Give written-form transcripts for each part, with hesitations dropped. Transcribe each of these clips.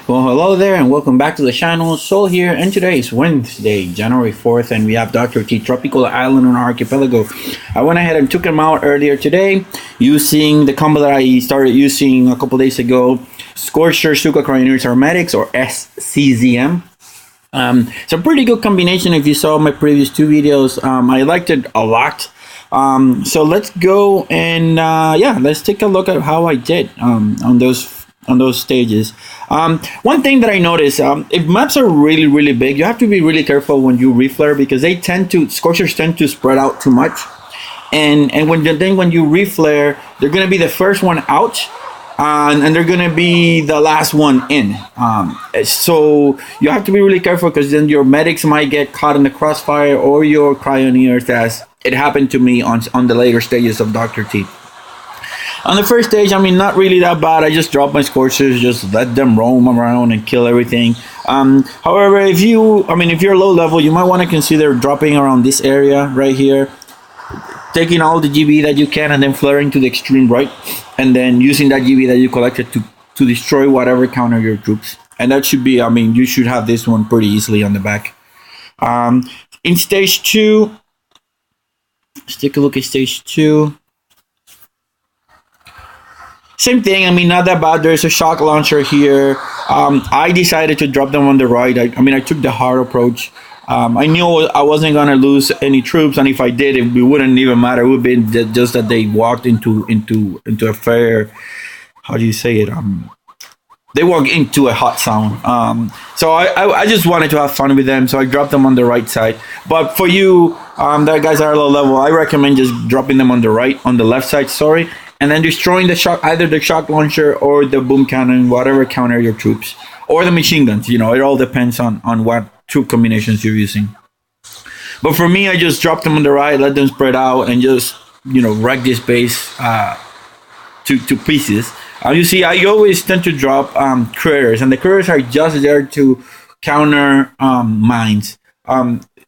Well, hello there, and welcome back to the channel. Sol here, and today is Wednesday, January 4th, and we have Dr. T, tropical island on our archipelago. I went ahead and took him out earlier today using the combo that I started using a couple days ago, Scorcher, Zooka, Cryoneer and Medic, or SZCM. It's a pretty good combination. If you saw my previous two videos, I liked it a lot. So let's go and let's take a look at how I did on those stages. One thing that I noticed, if maps are really big, you have to be really careful when you reflare because Scorchers tend to spread out too much, and when you reflare, they're gonna be the first one out, and they're gonna be the last one in. So you have to be really careful because then your medics might get caught in the crossfire, or your cryoneers, as it happened to me on the later stages of Dr. T. On the first stage, not really that bad. I just dropped my Scorchers, just let them roam around and kill everything. However, if you're low level, you might want to consider dropping around this area right here, taking all the GB that you can, and then flaring to the extreme right, and then using that GB that you collected to destroy whatever counter your troops. And that should be, you should have this one pretty easily on the back. In stage 2, let's take a look at stage 2. Same thing, not that bad. There's a shock launcher here. I decided to drop them on the right. I took the hard approach. I knew I wasn't going to lose any troops, and if I did, it wouldn't even matter. It would be just that they walked into a fair, how do you say it? They walk into a hot zone. So I just wanted to have fun with them, so I dropped them on the right side. But for you, that guys are low level, I recommend just dropping them on the left side, sorry. And then destroying either the shock launcher or the boom cannon, whatever counter your troops, or the machine guns. It all depends on what troop combinations you're using. But for me, I just dropped them on the right, let them spread out, and just wreck this base to pieces. You see, I always tend to drop critters, and the critters are just there to counter mines.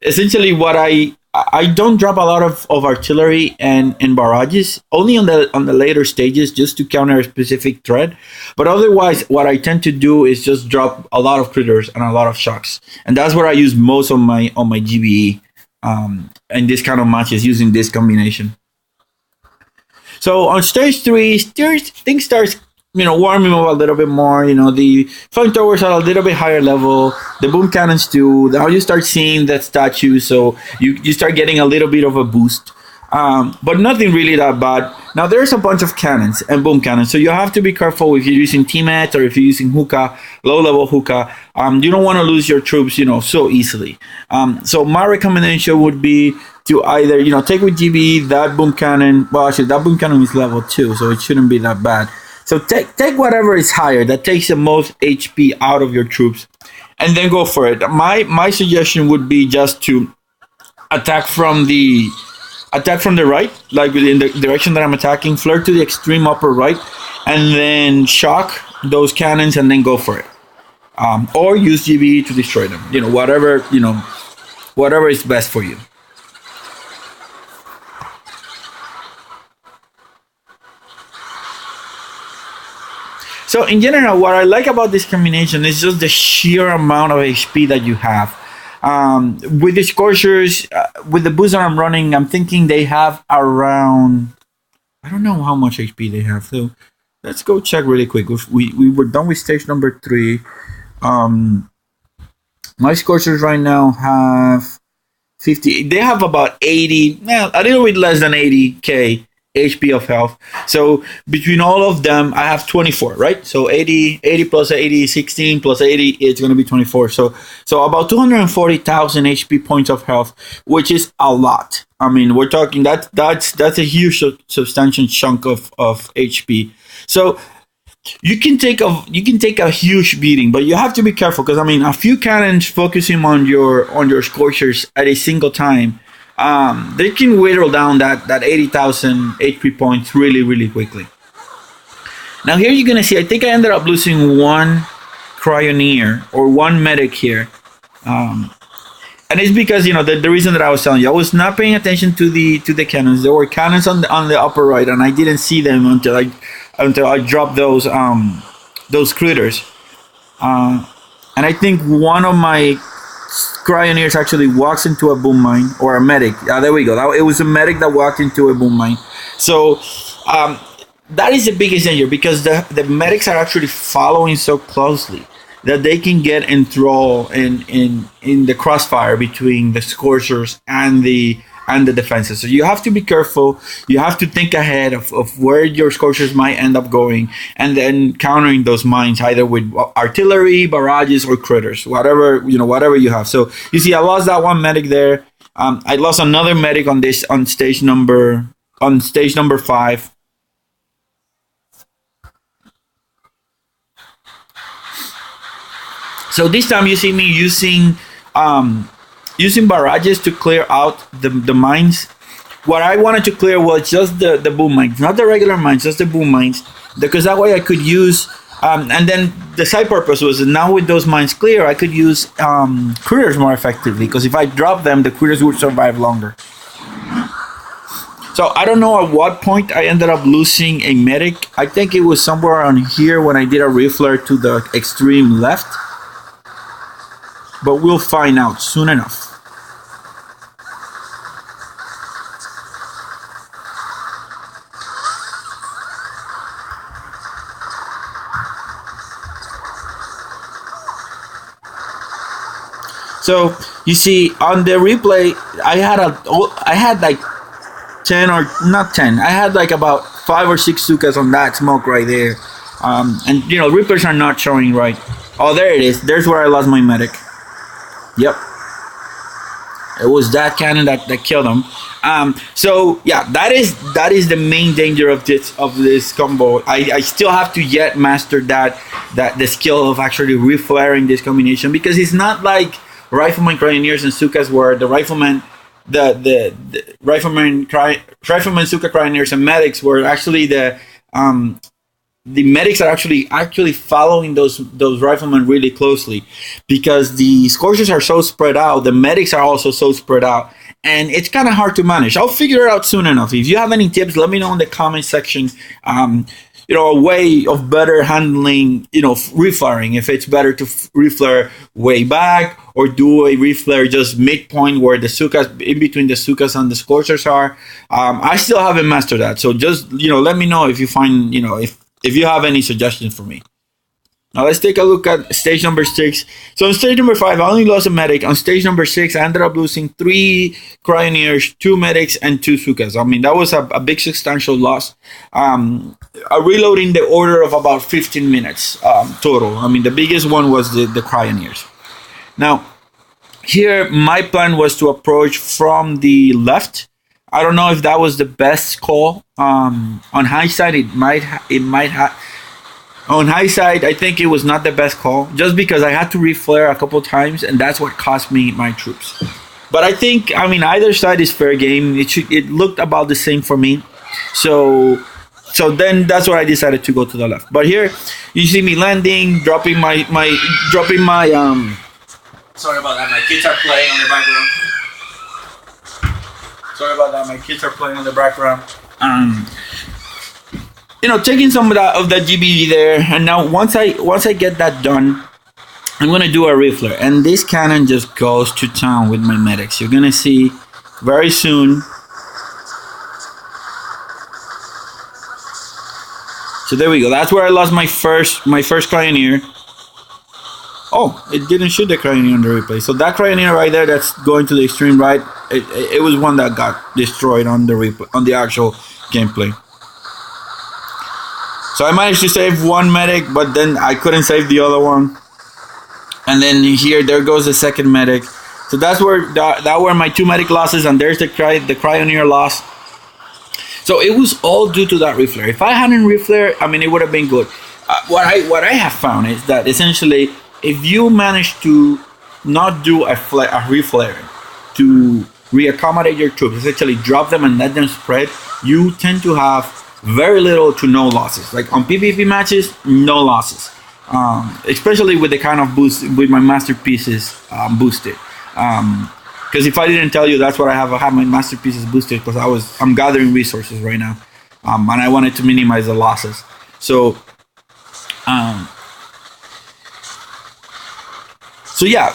Essentially, what I don't drop a lot of artillery and barrages, only on the later stages, just to counter a specific threat. But otherwise, what I tend to do is just drop a lot of critters and a lot of shocks, and that's where I use most of my GBE in this kind of matches, using this combination. So on stage 3, things start warming up a little bit more. The flamethrowers are a little bit higher level. The boom cannons too. Now you start seeing that statue, so you start getting a little bit of a boost. But nothing really that bad. Now there's a bunch of cannons and boom cannons, so you have to be careful if you're using T-Met or if you're using hookah, low level hookah. You don't want to lose your troops, so easily. So my recommendation would be to either take with GB that boom cannon. Well, actually that boom cannon is level 2, so it shouldn't be that bad. So take whatever is higher that takes the most HP out of your troops, and then go for it. My suggestion would be just to attack from the right, like in the direction that I'm attacking, flare to the extreme upper right, and then shock those cannons, and then go for it. Or use GB to destroy them. Whatever is best for you. So in general, what I like about this combination is just the sheer amount of HP that you have. With the Scorchers, with the boost that I'm running, I'm thinking they have around, I don't know how much HP they have. So let's go check really quick. We were done with stage number 3. My Scorchers right now have 50. They have about 80, a little bit less than 80k HP of health. So between all of them, I have 24, right? So 80 plus 80, 16 plus 80, it's going to be 24. So about 240,000 HP points of health, which is a lot. We're talking that's a huge substantial chunk of HP. So you can take a huge beating, but you have to be careful because a few cannons focusing on your Scorchers at a single time, they can whittle down that 80,000 HP points really quickly. Now here you're gonna see, I think I ended up losing one Cryoneer or one medic here, and it's because the reason that I was telling you, I was not paying attention to the cannons. There were cannons on the upper right, and I didn't see them until I dropped those critters. uh, and I think one of my Cryoneers actually walks into a boom mine or a medic. There we go. It was a medic that walked into a boom mine. So um, that is the biggest danger because the medics are actually following so closely that they can get enthralled in the crossfire between the Scorchers and the defenses. So you have to be careful. You have to think ahead of where your Scorchers might end up going and then countering those mines either with artillery, barrages, or critters, whatever you have. So you see, I lost that one medic there. I lost another medic on stage number 5. So this time you see me using barrages to clear out the mines. What I wanted to clear was just the boom mines, not the regular mines, just the boom mines, because that way I could use. And then the side purpose was that now with those mines clear, I could use critters more effectively. Because if I drop them, the critters would survive longer. So I don't know at what point I ended up losing a medic. I think it was somewhere on here when I did a reflare to the extreme left. But we'll find out soon enough. So you see on the replay, I had like 10 or not 10. I had like about 5 or 6 Zookas on that smoke right there. And replays are not showing right. Oh, there it is. There's where I lost my medic. Yep, it was that cannon that killed him. So yeah, that is the main danger of this combo. I still have to yet master that the skill of actually reflaring this combination, because it's not like Rifleman, Cryoneers, and Zookas where the Rifleman, the Rifleman, Zooka, Cryoneers, and Medics were actually the medics are actually following those riflemen really closely, because the Scorchers are so spread out. The medics are also so spread out, and it's kind of hard to manage. I'll figure it out soon enough. If you have any tips, let me know in the comment section. A way of better handling, reflaring. If it's better to reflare way back or do a reflare just midpoint where the Zookas, in between the Zookas and the Scorchers are. I still haven't mastered that. So just, let me know if you find, if you have any suggestions for me. Now let's take a look at stage number 6. So on stage number 5, I only lost a medic. On stage number 6, I ended up losing 3 Cryoneers, 2 medics, and 2 Zookas. I mean, that was a big substantial loss. A reload in the order of about 15 minutes total. I mean, the biggest one was the Cryoneers. Now, here my plan was to approach from the left. I don't know if that was the best call. On hindsight, it might have. On hindsight, I think it was not the best call, just because I had to reflare a couple times, and that's what cost me my troops. But I think, either side is fair game. It looked about the same for me. So then that's why I decided to go to the left. But here, you see me landing, dropping my. Sorry about that. My kids are playing on the background. Sorry about that. My kids are playing on the background. Taking some of that GBD there, and now once I get that done, I'm gonna do a reflare, and this cannon just goes to town with my medics. You're gonna see very soon. So there we go. That's where I lost my first Cryoneer. Oh, it didn't shoot the Cryoneer on the replay. So that Cryoneer right there, that's going to the extreme right. It was one that got destroyed on the replay, on the actual gameplay. So I managed to save one medic, but then I couldn't save the other one. And then there goes the second medic. So that's where that were my 2 medic losses, and there's the Cryoneer loss. So it was all due to that reflare. If I hadn't reflare, it would have been good. What I have found is that essentially, if you manage to not do a reflare to reaccommodate your troops, essentially drop them and let them spread, you tend to have very little to no losses. Like on PvP matches, no losses. Especially with the kind of boost with my masterpieces boosted. Because if I didn't tell you, that's what I have. I have my masterpieces boosted because I'm gathering resources right now, and I wanted to minimize the losses. So So yeah,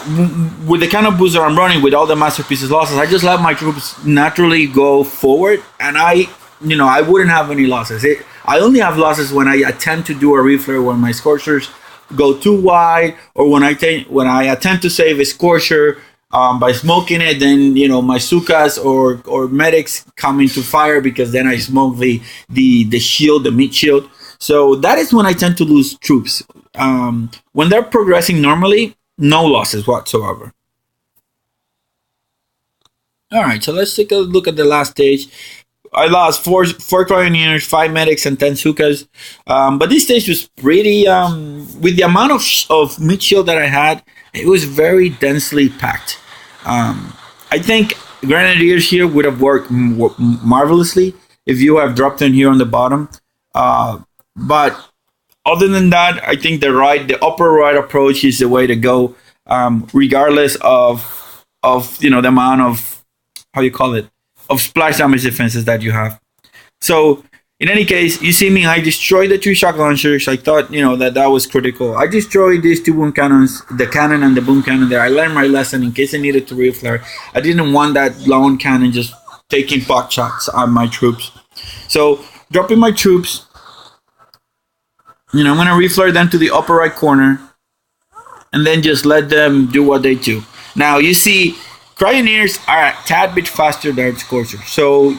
with the kind of boost that I'm running with all the masterpieces losses, I just let my troops naturally go forward, and I wouldn't have any losses. I only have losses when I attempt to do a reflare when my Scorchers go too wide, or when I attempt to save a Scorcher by smoking it. Then my Zookas or medics come into fire because then I smoke the shield, the mid shield. So that is when I tend to lose troops. When they're progressing normally, no losses whatsoever. All right, so let's take a look at the last stage. I lost four Cryoneers, 5 medics, and 10 Zookas. But this stage was pretty, with the amount of mid shield that I had, it was very densely packed. I think Grenadiers here would have worked marvelously if you have dropped in here on the bottom. But other than that, I think the upper right approach is the way to go, regardless of the amount of, how you call it, of splash damage defenses that you have. So in any case, you see me, I destroyed the 3 shock launchers. I thought that was critical. I destroyed these 2 boom cannons, the cannon and the boom cannon there. I learned my lesson in case I needed to reflare. I didn't want that lone cannon just taking pot shots on my troops. So dropping my troops, I'm going to reflare them to the upper right corner and then just let them do what they do. Now, you see, Cryoneers are a tad bit faster than Scorchers. So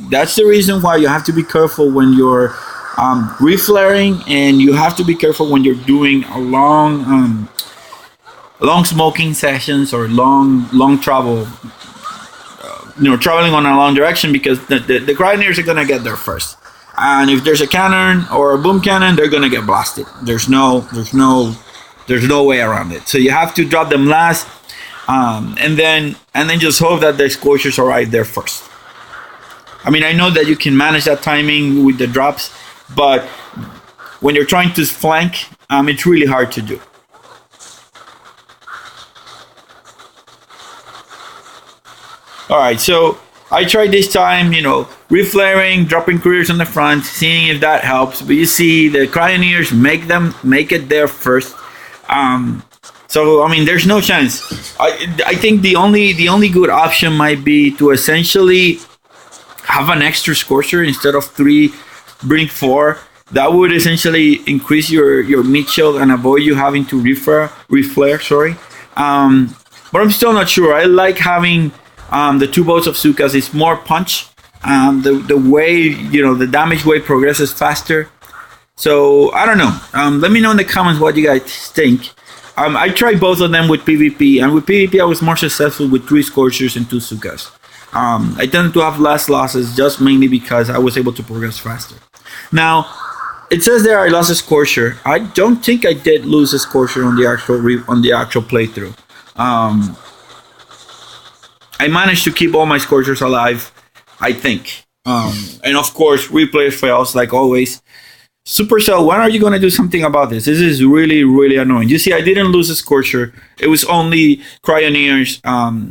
that's the reason why you have to be careful when you're reflaring, and you have to be careful when you're doing a long smoking sessions or long travel, traveling on a long direction, because the Cryoneers are going to get there first. And if there's a cannon or a boom cannon, they're gonna get blasted. There's no way around it. So you have to drop them last, and then just hope that the Scorchers arrive there first. I mean, I know that you can manage that timing with the drops, but when you're trying to flank, it's really hard to do. All right, so I tried this time, reflaring, dropping couriers on the front, seeing if that helps. But you see, the Cryoneers make it there first. So I mean, there's no chance. I think the only good option might be to essentially have an extra Scorcher instead of 3, bring 4. That would essentially increase your mid shield and avoid you having to reflare. Sorry, but I'm still not sure. I like having the 2 boats of Zookas. It's more punch. The way the damage wave progresses faster. So I don't know. Let me know in the comments what you guys think. I tried both of them with PvP, and with PvP I was more successful with 3 Scorchers and 2 Zookas. I tended to have less losses just mainly because I was able to progress faster. Now, it says there I lost a Scorcher. I don't think I did lose a Scorcher on the actual playthrough. I managed to keep all my Scorchers alive, I think. And of course, replay fails like always. Supercell, when are you going to do something about this? This is really, really annoying. You see, I didn't lose a Scorcher. It was only Cryoneers,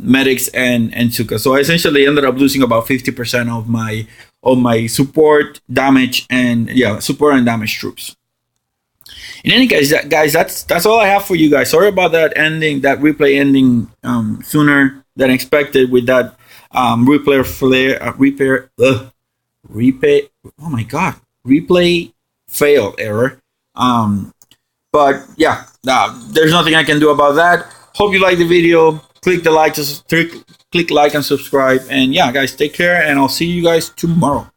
Medics, and Zooka. So I essentially ended up losing about 50% of my support, damage, and support and damage troops. In any case, guys, that's all I have for you guys. Sorry about that replay ending sooner than expected with that replay fail error. But yeah, there's nothing I can do about that. Hope you like the video. Click like and subscribe. And yeah, guys, take care, and I'll see you guys tomorrow.